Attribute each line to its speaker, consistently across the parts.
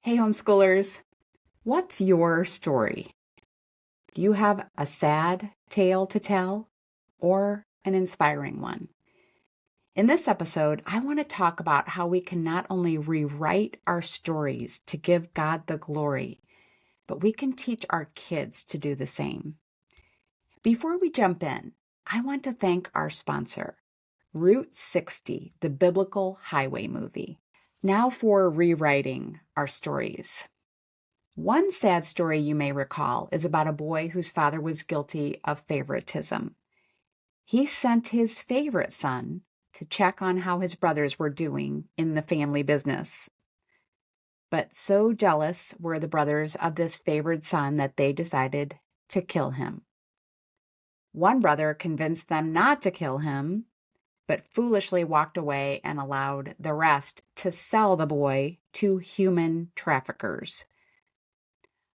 Speaker 1: Hey, homeschoolers, what's your story? Do you have a sad tale to tell or an inspiring one? In this episode, I want to talk about how we can not only rewrite our stories to give God the glory, but we can teach our kids to do the same. Before we jump in, I want to thank our sponsor, Route 60, the Biblical Highway movie. Now for rewriting our stories. One sad story you may recall is about a boy whose father was guilty of favoritism. He sent his favorite son to check on how his brothers were doing in the family business. But so jealous were the brothers of this favored son that they decided to kill him. One brother convinced them not to kill him, but foolishly walked away and allowed the rest to sell the boy to human traffickers.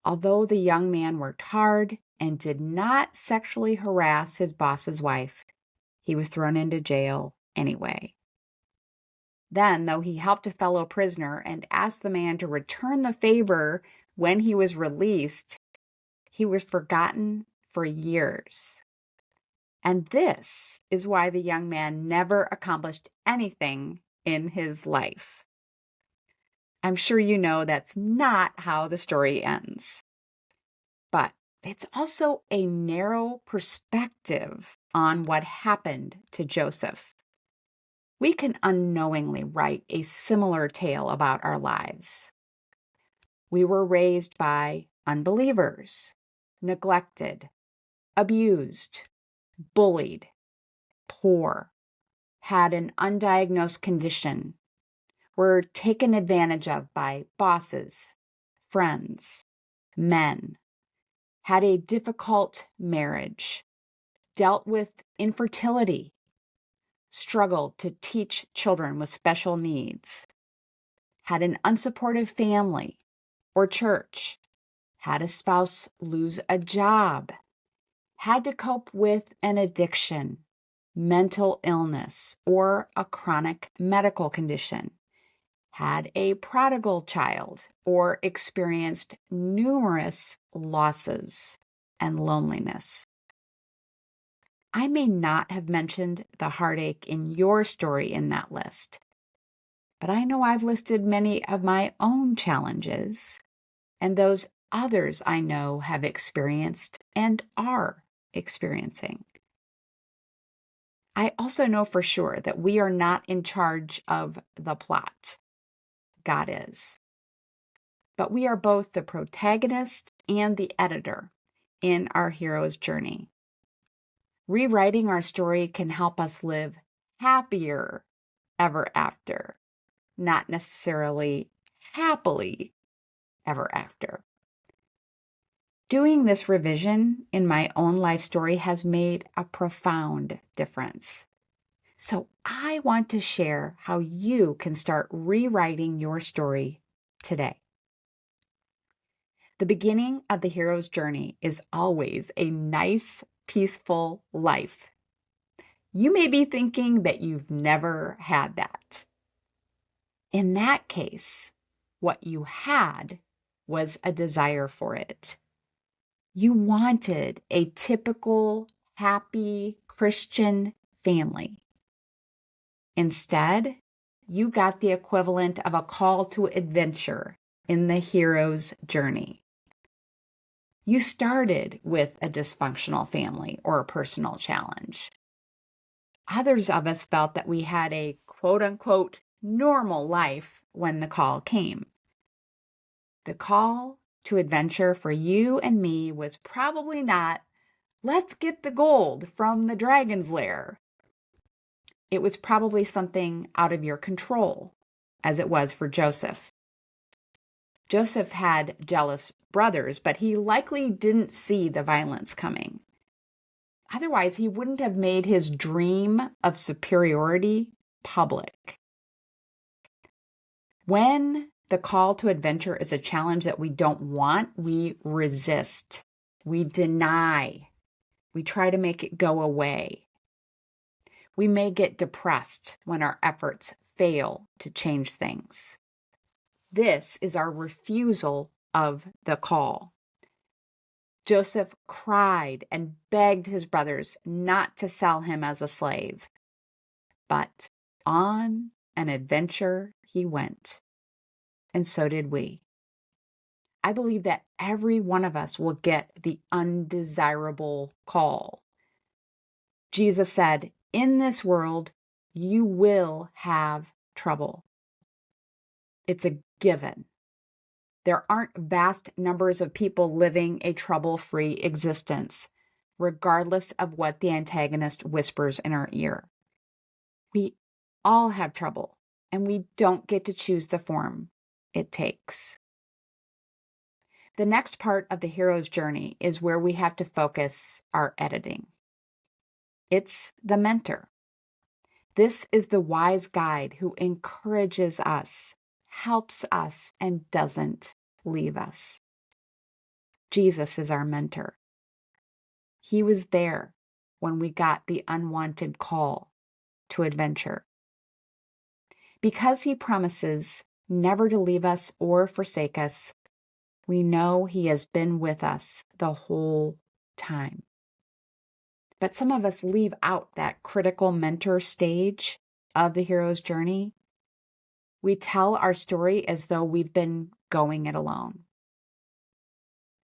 Speaker 1: Although the young man worked hard and did not sexually harass his boss's wife, he was thrown into jail anyway. Then, though he helped a fellow prisoner and asked the man to return the favor when he was released, he was forgotten for years. And this is why the young man never accomplished anything in his life. I'm sure you know that's not how the story ends. But it's also a narrow perspective on what happened to Joseph. We can unknowingly write a similar tale about our lives. We were raised by unbelievers, neglected, abused, bullied, poor, had an undiagnosed condition, were taken advantage of by bosses, friends, men, had a difficult marriage, dealt with infertility, struggled to teach children with special needs, had an unsupportive family or church, had a spouse lose a job, had to cope with an addiction, mental illness, or a chronic medical condition, had a prodigal child, or experienced numerous losses and loneliness. I may not have mentioned the heartache in your story in that list, but I know I've listed many of my own challenges and those others I know have experienced and are experiencing. I also know for sure that we are not in charge of the plot. God is. But we are both the protagonist and the editor in our hero's journey. Rewriting our story can help us live happier ever after, not necessarily happily ever after. Doing this revision in my own life story has made a profound difference. So I want to share how you can start rewriting your story today. The beginning of the hero's journey is always a nice, peaceful life. You may be thinking that you've never had that. In that case, what you had was a desire for it. You wanted a typical, happy Christian family. Instead, you got the equivalent of a call to adventure in the hero's journey. You started with a dysfunctional family or a personal challenge. Others of us felt that we had a quote-unquote normal life when the call came. The call to adventure for you and me was probably not, let's get the gold from the dragon's lair. It was probably something out of your control, as it was for Joseph. Joseph had jealous brothers, but he likely didn't see the violence coming. Otherwise, he wouldn't have made his dream of superiority public. When the call to adventure is a challenge that we don't want, we resist, we deny, we try to make it go away. We may get depressed when our efforts fail to change things. This is our refusal of the call. Joseph cried and begged his brothers not to sell him as a slave. But on an adventure he went, and so did we. I believe that every one of us will get the undesirable call. Jesus said, "In this world, you will have trouble." It's a given. There aren't vast numbers of people living a trouble-free existence, regardless of what the antagonist whispers in our ear. We all have trouble, and we don't get to choose the form it takes. The next part of the hero's journey is where we have to focus our editing. It's the mentor. This is the wise guide who encourages us, helps us, and doesn't leave us. Jesus is our mentor. He was there when we got the unwanted call to adventure. Because he promises never to leave us or forsake us, we know he has been with us the whole time. But some of us leave out that critical mentor stage of the hero's journey. We tell our story as though we've been going it alone.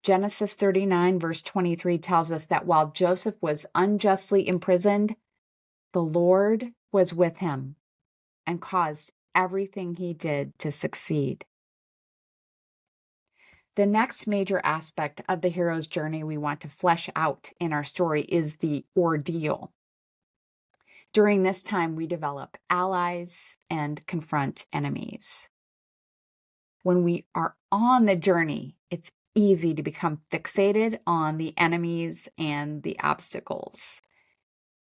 Speaker 1: Genesis 39, verse 23 tells us that while Joseph was unjustly imprisoned, the Lord was with him and caused everything he did to succeed. The next major aspect of the hero's journey we want to flesh out in our story is the ordeal. During this time, we develop allies and confront enemies. When we are on the journey, it's easy to become fixated on the enemies and the obstacles.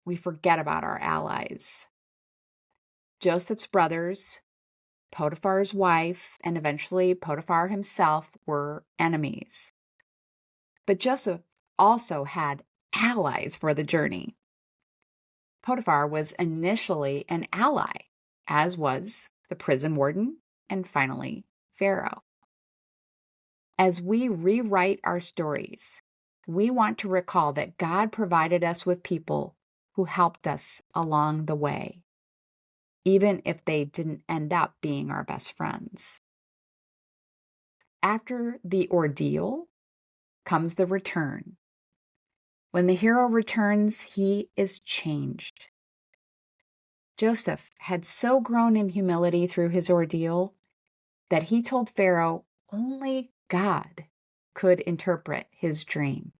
Speaker 1: We forget about our allies. Joseph's brothers, Potiphar's wife, and eventually Potiphar himself were enemies. But Joseph also had allies for the journey. Potiphar was initially an ally, as was the prison warden and finally Pharaoh. As we rewrite our stories, we want to recall that God provided us with people who helped us along the way, even if they didn't end up being our best friends. After the ordeal comes the return. When the hero returns, he is changed. Joseph had so grown in humility through his ordeal that he told Pharaoh only God could interpret his dream.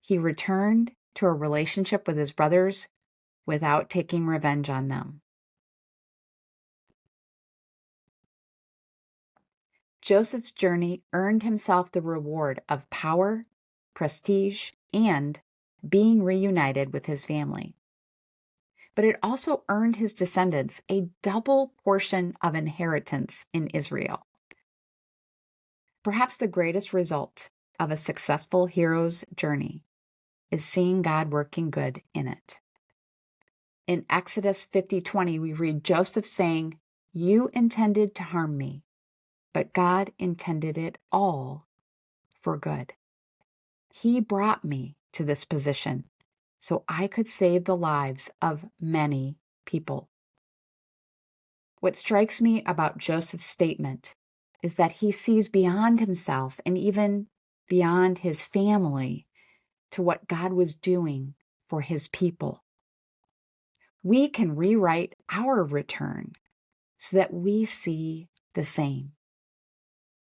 Speaker 1: He returned to a relationship with his brothers without taking revenge on them. Joseph's journey earned himself the reward of power, prestige, and being reunited with his family. But it also earned his descendants a double portion of inheritance in Israel. Perhaps the greatest result of a successful hero's journey is seeing God working good in it. In Exodus 50:20, we read Joseph saying, "You intended to harm me, but God intended it all for good. He brought me to this position so I could save the lives of many people." What strikes me about Joseph's statement is that he sees beyond himself and even beyond his family to what God was doing for his people. We can rewrite our return so that we see the same.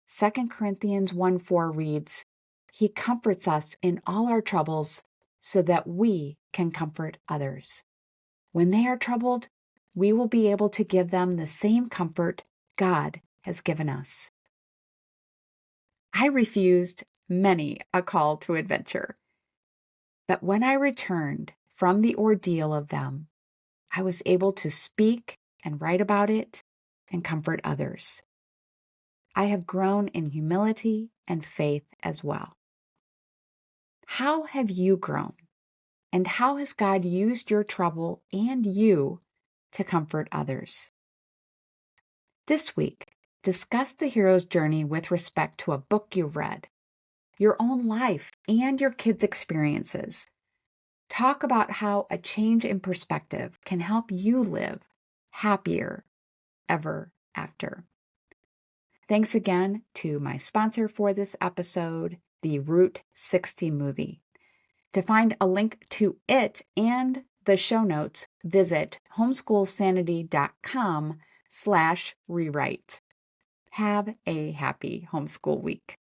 Speaker 1: 2 Corinthians 1:4 reads, "He comforts us in all our troubles so that we can comfort others. When they are troubled, we will be able to give them the same comfort God has given us." I refused many a call to adventure, but when I returned from the ordeal of them, I was able to speak and write about it and comfort others. I have grown in humility and faith as well. How have you grown? And how has God used your trouble and you to comfort others? This week, Discuss the hero's journey with respect to a book you've read, your own life, and your kids' experiences. Talk about how a change in perspective can help you live happier ever after. Thanks again to my sponsor for this episode, the Route 60 movie. To find a link to it and the show notes, visit homeschoolsanity.com/rewrite. Have a happy homeschool week.